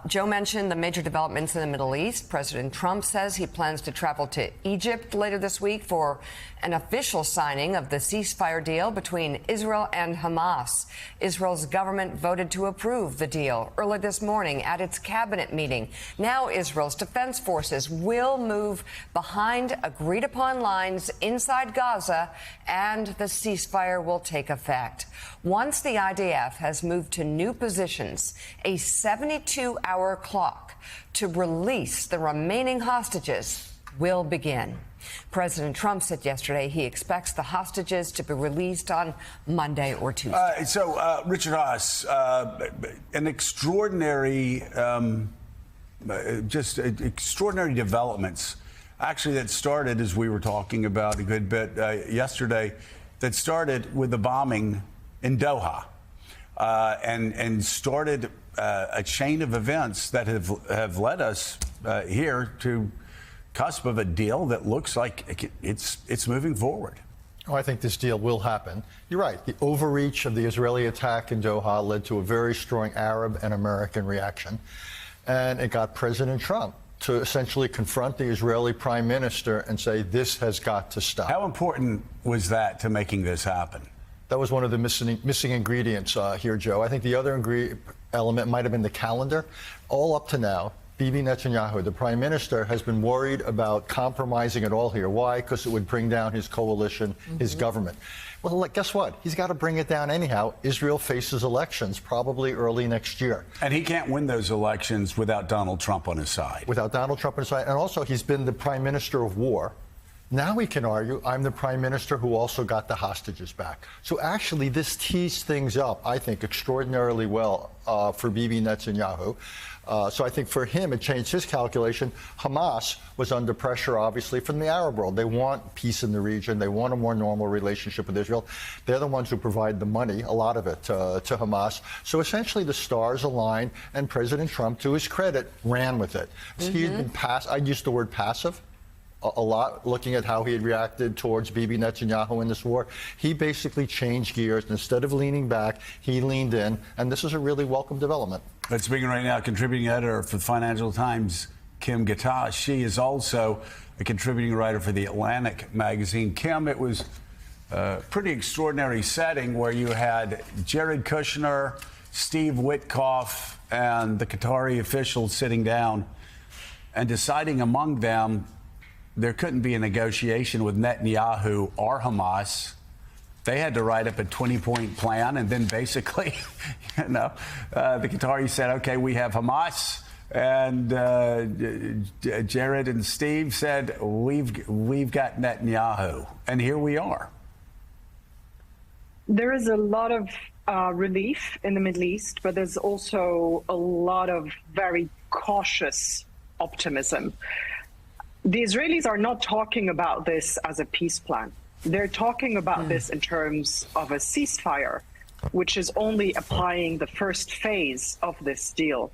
Joe mentioned the major developments in the Middle East. President Trump says he plans to travel to Egypt later this week for an official signing of the ceasefire deal between Israel and Hamas. Israel's government voted to approve the deal early this morning at its cabinet meeting. Now Israel's defense forces will move behind agreed upon lines inside Gaza and the ceasefire will take effect. Once the IDF has moved to new positions, a 72-hour clock to release the remaining hostages will begin. President Trump said yesterday he expects the hostages to be released on Monday or Tuesday. Richard Haass, an extraordinary, extraordinary developments, actually, that started, as we were talking about a good bit yesterday, that started with the bombing in Doha and started a chain of events that have led us here to cusp of a deal that looks like it's moving forward. Oh, I think this deal will happen. You're right. The overreach of the Israeli attack in Doha led to a very strong Arab and American reaction. And it got President Trump to essentially confront the Israeli prime minister and say, this has got to stop. How important was that to making this happen? That was one of the missing ingredients here, Joe. I think the other element might have been the calendar. All up to now, Bibi Netanyahu, the prime minister, has been worried about compromising it all here. Why? Because it would bring down his coalition, his government. Well, guess what? He's got to bring it down anyhow. Israel faces elections probably early next year. And he can't win those elections without Donald Trump on his side. Without Donald Trump on his side. And also, he's been the prime minister of war. Now we can argue I'm the prime minister who also got the hostages back. So actually, this teased things up, I think, extraordinarily well for Bibi Netanyahu. So I think for him, it changed his calculation. Hamas was under pressure, obviously, from the Arab world. They want peace in the region. They want a more normal relationship with Israel. They're the ones who provide the money, a lot of it, to Hamas. So essentially, the stars aligned, and President Trump, to his credit, ran with it. He's been I'd use the word passive a lot, looking at how he had reacted towards Bibi Netanyahu in this war. He basically changed gears. Instead of leaning back, he leaned in, and this is a really welcome development. Let's begin right now. Contributing editor for the Financial Times, Kim Gatash. She is also a contributing writer for The Atlantic magazine. Kim, it was a pretty extraordinary setting where you had Jared Kushner, Steve Witkoff, and the Qatari officials sitting down and deciding among them there couldn't be a negotiation with Netanyahu or Hamas. They had to write up a 20-point plan, and then basically, the Qataris said, okay, we have Hamas, and Jared and Steve said, we've got Netanyahu, and here we are. There is a lot of relief in the Middle East, but there's also a lot of very cautious optimism. The Israelis are not talking about this as a peace plan. They're talking about this in terms of a ceasefire, which is only applying the first phase of this deal.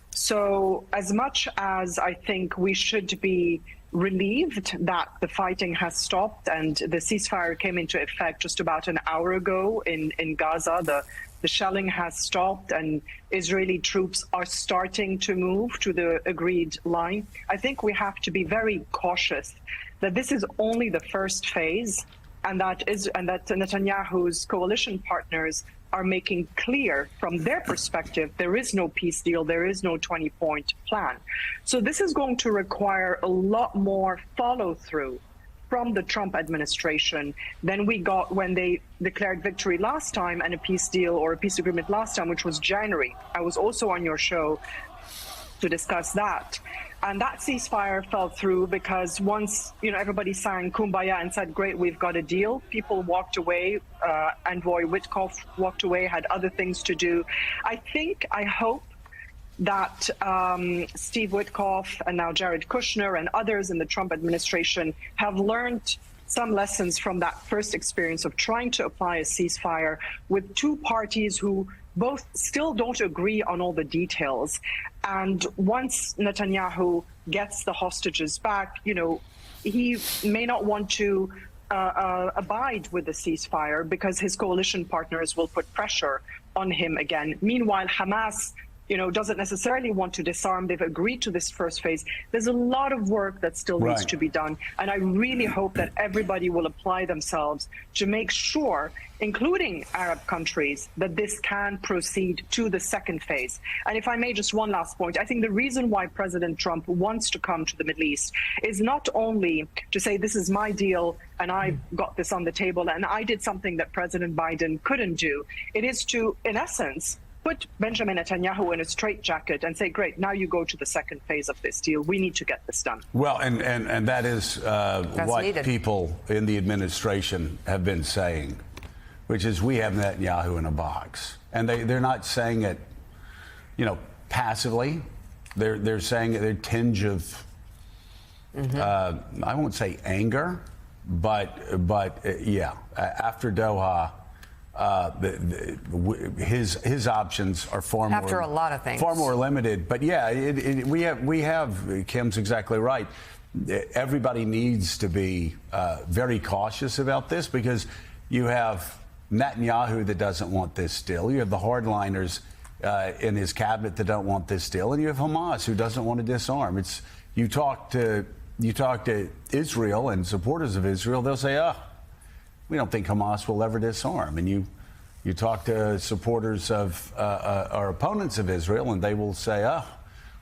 So as much as I think we should be relieved that the fighting has stopped and the ceasefire came into effect just about an hour ago in Gaza, the shelling has stopped and Israeli troops are starting to move to the agreed line. I think we have to be very cautious that this is only the first phase, and that Netanyahu's coalition partners are making clear from their perspective there is no peace deal, there is no 20-point plan. So this is going to require a lot more follow-through from the Trump administration than we got when they declared victory last time and a peace deal or a peace agreement last time, which was January. I was also on your show to discuss that. And that ceasefire fell through because once, everybody sang Kumbaya and said, great, we've got a deal, people walked away. Envoy Witkoff walked away, had other things to do. I hope that Steve Witkoff and now Jared Kushner and others in the Trump administration have learned some lessons from that first experience of trying to apply a ceasefire with two parties who both still don't agree on all the details. And once Netanyahu gets the hostages back, he may not want to abide with the ceasefire because his coalition partners will put pressure on him again. Meanwhile, Hamas doesn't necessarily want to disarm. They've agreed to this first phase. There's a lot of work that still needs Right. to be done. And I really hope that everybody will apply themselves to make sure, including Arab countries, that this can proceed to the second phase. And if I may, just one last point, I think the reason why President Trump wants to come to the Middle East is not only to say, this is my deal and I've got this on the table and I did something that President Biden couldn't do. It is to, in essence, put Benjamin Netanyahu in a straitjacket and say, great, now you go to the second phase of this deal. We need to get this done. Well, and that is what needed. people in the administration have been saying, which is we have Netanyahu in a box. And they're not saying it, passively. They're saying it, a tinge of, I won't say anger, but yeah, after Doha, his options are far more, After a lot of things. far more limited. But yeah, we have. Kim's exactly right. Everybody needs to be very cautious about this because you have Netanyahu that doesn't want this deal. You have the hardliners in his cabinet that don't want this deal, and you have Hamas who doesn't want to disarm. You talk to Israel and supporters of Israel, they'll say, we don't think Hamas will ever disarm. And you talk to supporters of or opponents of Israel, and they will say,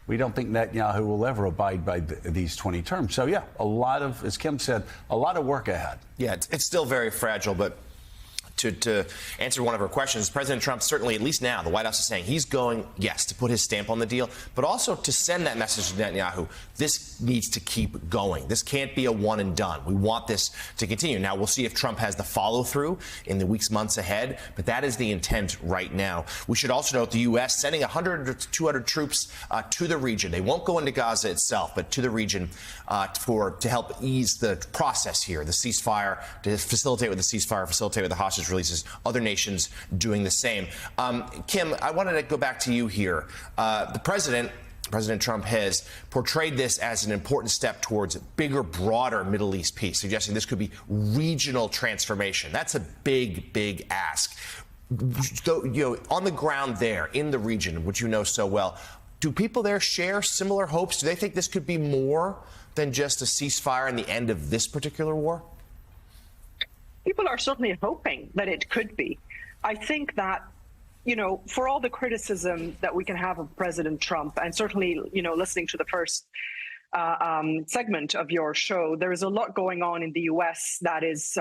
we don't think Netanyahu will ever abide by these 20 terms. So, yeah, a lot of, as Kim said, a lot of work ahead. Yeah, it's still very fragile, but to answer one of her questions, President Trump certainly, at least now, the White House is saying he's going, yes, to put his stamp on the deal, but also to send that message to Netanyahu. This needs to keep going. This can't be a one and done. We want this to continue. Now, we'll see if Trump has the follow through in the weeks, months ahead, but that is the intent right now. We should also note the U.S. sending 100 to 200 troops to the region. They won't go into Gaza itself, but to the region to help ease the process here, the ceasefire, to facilitate with the ceasefire, facilitate with the hostage releases, other nations doing the same. Kim, I wanted to go back to you here. The President Trump has portrayed this as an important step towards a bigger, broader Middle East peace, suggesting this could be regional transformation. That's a big, big ask. So, on the ground there, in the region, which you know so well, do people there share similar hopes? Do they think this could be more than just a ceasefire and the end of this particular war? People are certainly hoping that it could be. I think that, for all the criticism that we can have of President Trump, and certainly, listening to the first segment of your show, there is a lot going on in the U.S. that is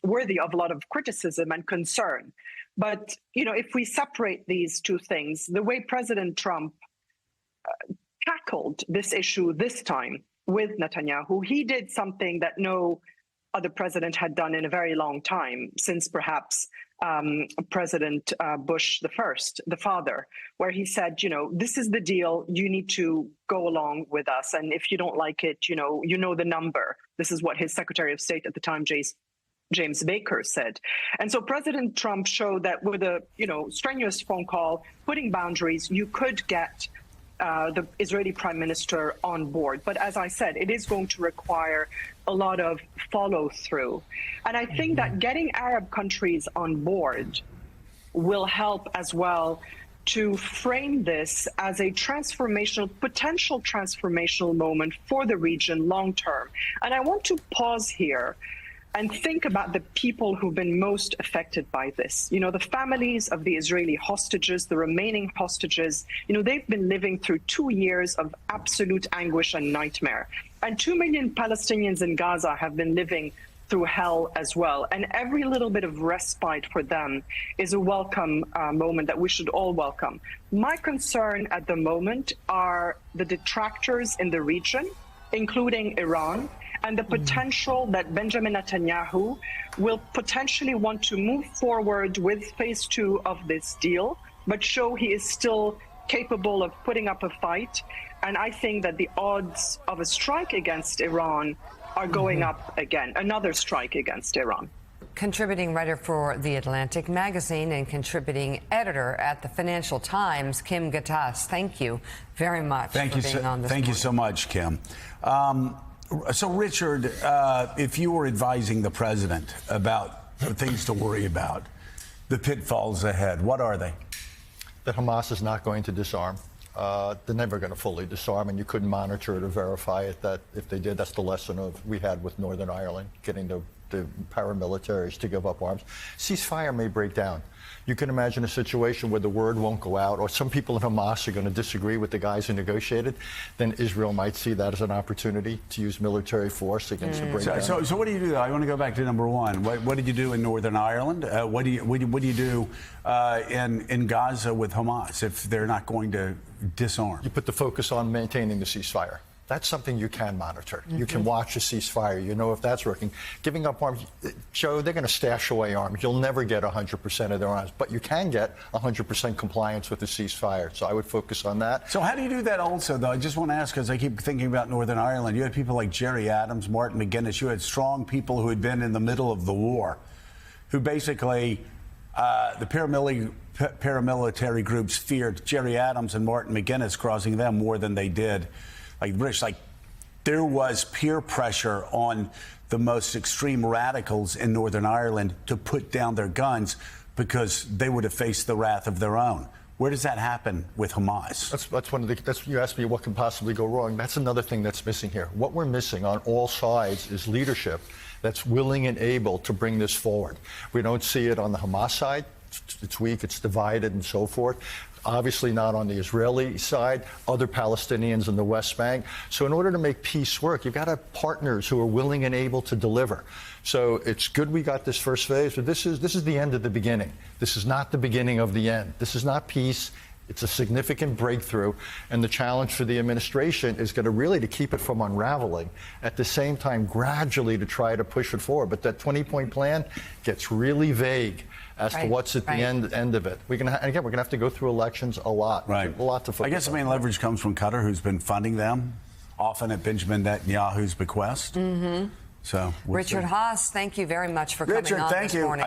worthy of a lot of criticism and concern. But, if we separate these two things, the way President Trump tackled this issue this time with Netanyahu, he did something that no other president had done in a very long time, since perhaps President Bush the father, where he said, this is the deal, you need to go along with us. And if you don't like it, you know the number. This is what his Secretary of State at the time, James Baker, said. And so President Trump showed that with a strenuous phone call, putting boundaries, you could get the Israeli prime minister on board. But as I said, it is going to require a lot of follow through. And I think that getting Arab countries on board will help as well to frame this as a potential transformational moment for the region long term. And I want to pause here and think about the people who've been most affected by this. The families of the Israeli hostages, the remaining hostages, they've been living through 2 years of absolute anguish and nightmare. And 2 million Palestinians in Gaza have been living through hell as well. And every little bit of respite for them is a welcome moment that we should all welcome. My concern at the moment are the detractors in the region, including Iran, and the potential that Benjamin Netanyahu will potentially want to move forward with phase 2 of this deal, but show he is still capable of putting up a fight. And I think that the odds of a strike against Iran are going up again, another strike against Iran. Contributing writer for The Atlantic magazine and contributing editor at the Financial Times, Kim Ghattas. Thank you very much for being on this morning. Thank you so much, Kim. So, Richard, if you were advising the president about things to worry about, the pitfalls ahead, what are they? that Hamas is not going to disarm. They're never going to fully disarm, and you couldn't monitor it or verify it. That if they did, that's the lesson we had with Northern Ireland, getting the paramilitaries to give up arms. Ceasefire may break down. You can imagine a situation where the word won't go out, or some people in Hamas are going to disagree with the guys who negotiated. Then Israel might see that as an opportunity to use military force against the breakdown. So what do you do? I want to go back to number one. What did you do in Northern Ireland? What do you do in Gaza with Hamas if they're not going to disarm? You put the focus on maintaining the ceasefire. That's something you can monitor. You can watch a ceasefire. You know if that's working. Giving up arms, Joe, they're going to stash away arms. You'll never get 100% of their arms, but you can get 100% compliance with the ceasefire. So I would focus on that. So how do you do that also, though? I just want to ask, because I keep thinking about Northern Ireland. You had people like Jerry Adams, Martin McGuinness. You had strong people who had been in the middle of the war, who basically the paramilitary groups feared Jerry Adams and Martin McGuinness crossing them more than they did. Like Rich, there was peer pressure on the most extreme radicals in Northern Ireland to put down their guns because they would have faced the wrath of their own. Where does that happen with Hamas? That's one of the. You asked me what can possibly go wrong. That's another thing that's missing here. What we're missing on all sides is leadership that's willing and able to bring this forward. We don't see it on the Hamas side. It's weak, it's divided, and so forth. Obviously not on the Israeli side, other Palestinians in the West Bank. So in order to make peace work, you've got to have partners who are willing and able to deliver. So it's good we got this first phase, but this is the end of the beginning. This is not the beginning of the end. This is not peace. It's a significant breakthrough, and the challenge for the administration is going to really to keep it from unraveling, at the same time gradually to try to push it forward. But that 20-point plan gets really vague as to what's at the end of it. We're going to have to go through elections a lot. Right. A lot to focus on. I guess the main leverage comes from Qatar, who's been funding them, often at Benjamin Netanyahu's bequest. So Richard Haass, thank you very much for coming on this morning.